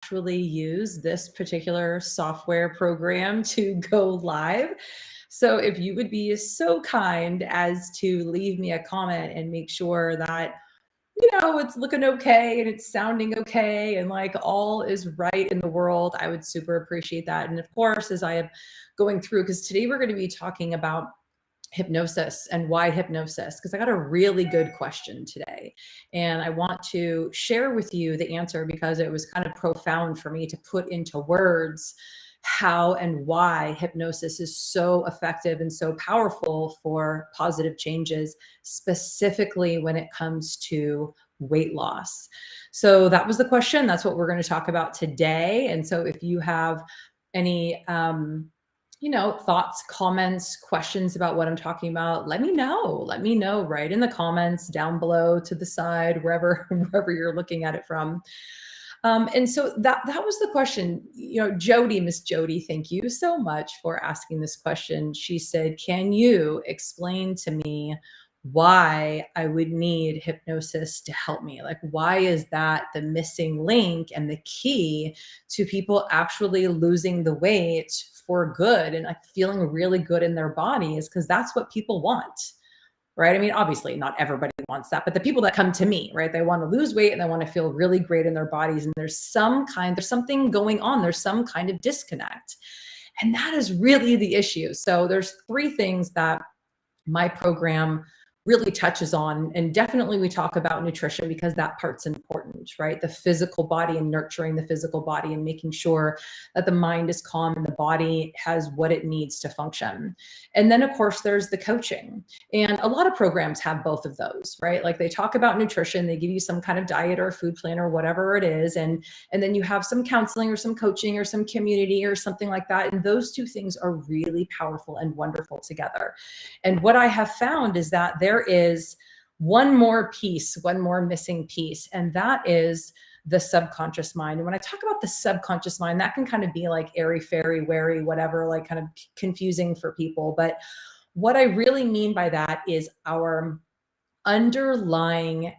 actually use this particular software program to go live. So if you would be so kind as to leave me a comment and make sure that it's looking okay and it's sounding okay and like all is right in the world, I would super appreciate that. And of course, as I am going through, because today we're going to be talking about hypnosis and why hypnosis, because I got a really good question today. And I want to share with you the answer because it was kind of profound for me to put into words how and why hypnosis is so effective and so powerful for positive changes, specifically when it comes to weight loss. So that was the question. That's what we're going to talk about today. And so if you have any thoughts, comments, questions about what I'm talking about, let me know. Let me know right in the comments down below, to the side, wherever you're looking at it from. And so that was the question. Jody, Miss Jody, thank you so much for asking this question. She said, can you explain to me why I would need hypnosis to help me? Like, why is that the missing link and the key to people actually losing the weight for good and like feeling really good in their bodies? Because that's what people want. Right? I mean, obviously not everybody wants that, but the people that come to me, right, they want to lose weight and they want to feel really great in their bodies. And there's something going on. There's some kind of disconnect. And that is really the issue. So there's three things that my program really touches on. And definitely we talk about nutrition because that part's important, right? The physical body and nurturing the physical body and making sure that the mind is calm and the body has what it needs to function. And then of course there's the coaching. And a lot of programs have both of those, right? Like they talk about nutrition, they give you some kind of diet or a food plan or whatever it is. And then you have some counseling or some coaching or some community or something like that. And those two things are really powerful and wonderful together. And what I have found is that there is one more missing piece, and that is the subconscious mind. And when I talk about the subconscious mind, that can kind of be like airy, fairy, wary, whatever, like kind of confusing for people. But what I really mean by that is our underlying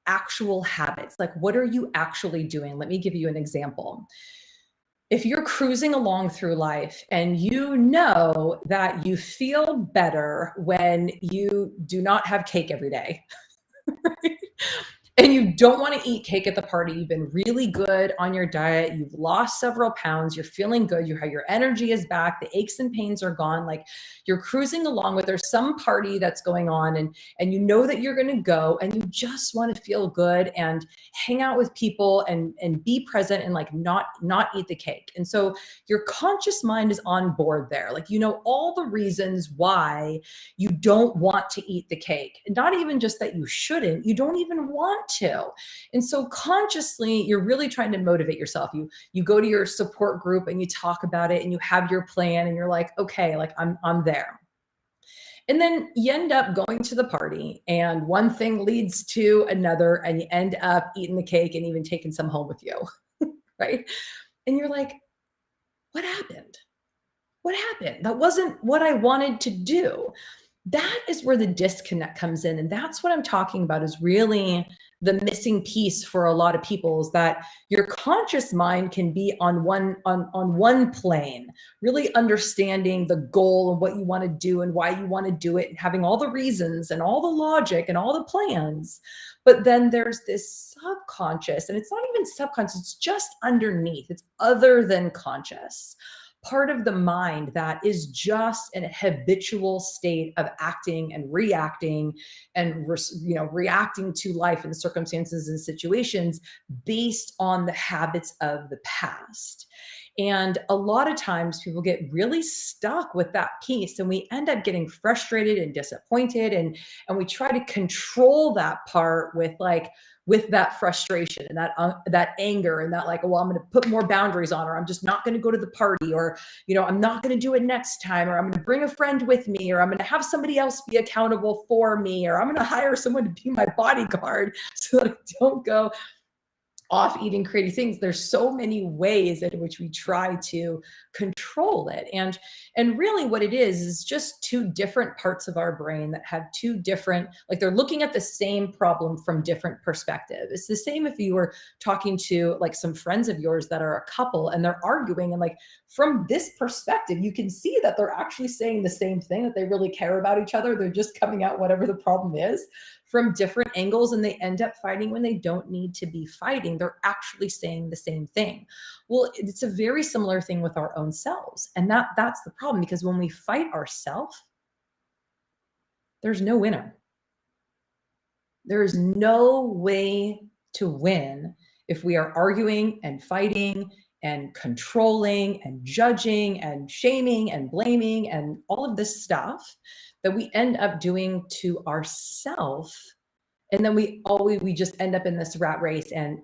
actual habits. Like, what are you actually doing? Let me give you an example. If you're cruising along through life and you know that you feel better when you do not have cake every day, right? And you don't want to eat cake at the party. You've been really good on your diet. You've lost several pounds. You're feeling good. Your energy is back. The aches and pains are gone. Like you're cruising along with, there's some party that's going on and you know that you're going to go and you just want to feel good and hang out with people and be present and like not eat the cake. And so your conscious mind is on board there. Like, all the reasons why you don't want to eat the cake. And not even just that you shouldn't, you don't even want to. And so consciously, you're really trying to motivate yourself. You go to your support group and you talk about it and you have your plan and you're like, okay, like I'm there. And then you end up going to the party and one thing leads to another and you end up eating the cake and even taking some home with you, right? And you're like, what happened? What happened? That wasn't what I wanted to do. That is where the disconnect comes in. And that's what I'm talking about is really the missing piece for a lot of people is that your conscious mind can be on one plane, really understanding the goal and what you want to do and why you want to do it and having all the reasons and all the logic and all the plans. But then there's this subconscious, and it's not even subconscious, it's just underneath. It's other than conscious. Part of the mind that is just in a habitual state of acting and reacting and reacting to life and circumstances and situations based on the habits of the past. And a lot of times people get really stuck with that piece and we end up getting frustrated and disappointed and we try to control that part with that frustration and that anger and that like, well, I'm going to put more boundaries on, or I'm just not going to go to the party, or, I'm not going to do it next time, or I'm going to bring a friend with me, or I'm going to have somebody else be accountable for me, or I'm going to hire someone to be my bodyguard so that I don't go. off eating crazy things. There's so many ways in which we try to control it. And really what it is just two different parts of our brain that have two different, like they're looking at the same problem from different perspectives. It's the same if you were talking to like some friends of yours that are a couple and they're arguing, and like from this perspective, you can see that they're actually saying the same thing, that they really care about each other. They're just coming out whatever the problem is from different angles, and they end up fighting when they don't need to be fighting. They're actually saying the same thing. Well, it's a very similar thing with our own selves. And that's the problem, because when we fight ourselves, there's no winner. There is no way to win if we are arguing and fighting and controlling and judging and shaming and blaming and all of this stuff that we end up doing to ourselves. And then we just end up in this rat race, and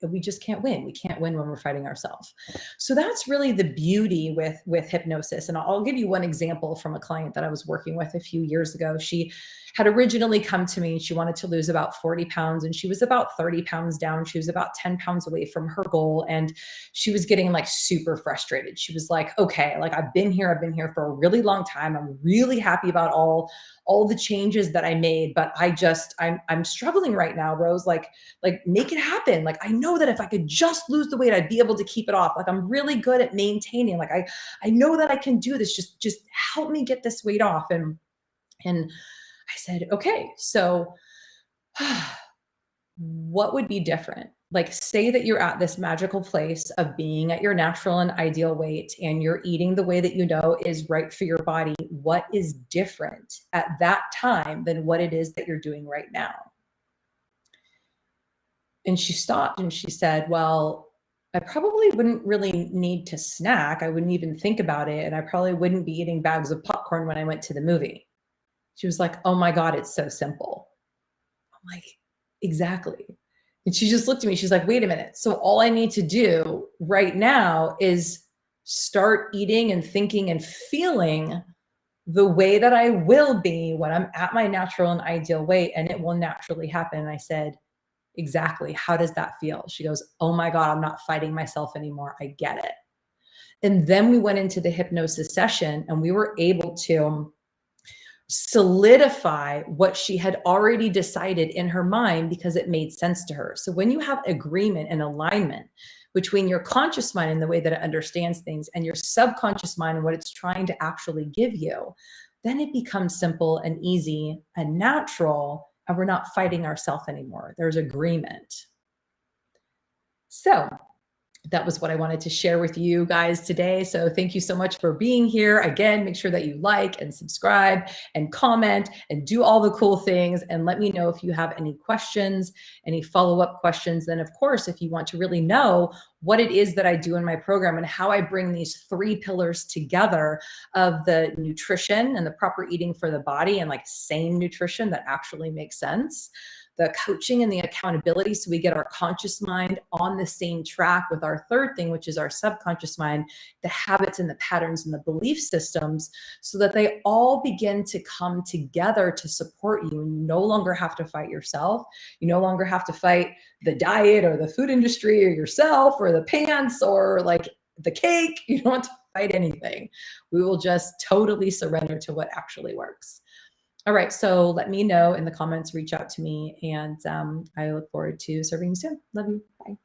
we just can't win. We can't win when we're fighting ourselves. So that's really the beauty with hypnosis. And I'll give you one example from a client that I was working with a few years ago. She had originally come to me. She wanted to lose about 40 pounds, and she was about 30 pounds down. She was about 10 pounds away from her goal. And she was getting like super frustrated. She was like, okay, like I've been here for a really long time. I'm really happy about all the changes that I made, but I'm struggling right now, Rose. Like make it happen. Like, I know that if I could just lose the weight, I'd be able to keep it off. Like, I'm really good at maintaining. Like, I know that I can do this. Just help me get this weight off. And I said, okay, so what would be different? Like, say that you're at this magical place of being at your natural and ideal weight, and you're eating the way that you know is right for your body. What is different at that time than what it is that you're doing right now? And she stopped and she said, well, I probably wouldn't really need to snack. I wouldn't even think about it. And I probably wouldn't be eating bags of popcorn when I went to the movie. She was like, oh my God, it's so simple. I'm like, exactly. And she just looked at me. She's like, wait a minute. So all I need to do right now is start eating and thinking and feeling the way that I will be when I'm at my natural and ideal weight, and it will naturally happen. And I said, exactly. How does that feel? She goes, oh my God, I'm not fighting myself anymore. I get it. And then we went into the hypnosis session, and we were able to solidify what she had already decided in her mind, because it made sense to her. So when you have agreement and alignment between your conscious mind and the way that it understands things, and your subconscious mind and what it's trying to actually give you, then it becomes simple and easy and natural, and we're not fighting ourselves anymore. There's agreement. So that was what I wanted to share with you guys today. So thank you so much for being here. Again, make sure that you like and subscribe and comment and do all the cool things, and let me know if you have any questions, any follow-up questions. Then of course, if you want to really know what it is that I do in my program and how I bring these three pillars together of the nutrition and the proper eating for the body, and like sane nutrition that actually makes sense, the coaching and the accountability, so we get our conscious mind on the same track with our third thing, which is our subconscious mind, the habits and the patterns and the belief systems, so that they all begin to come together to support you. And you no longer have to fight yourself. You no longer have to fight the diet or the food industry or yourself or the pants or like the cake. You don't have to fight anything. We will just totally surrender to what actually works. All right, so let me know in the comments, reach out to me, and I look forward to serving you soon. Love you. Bye.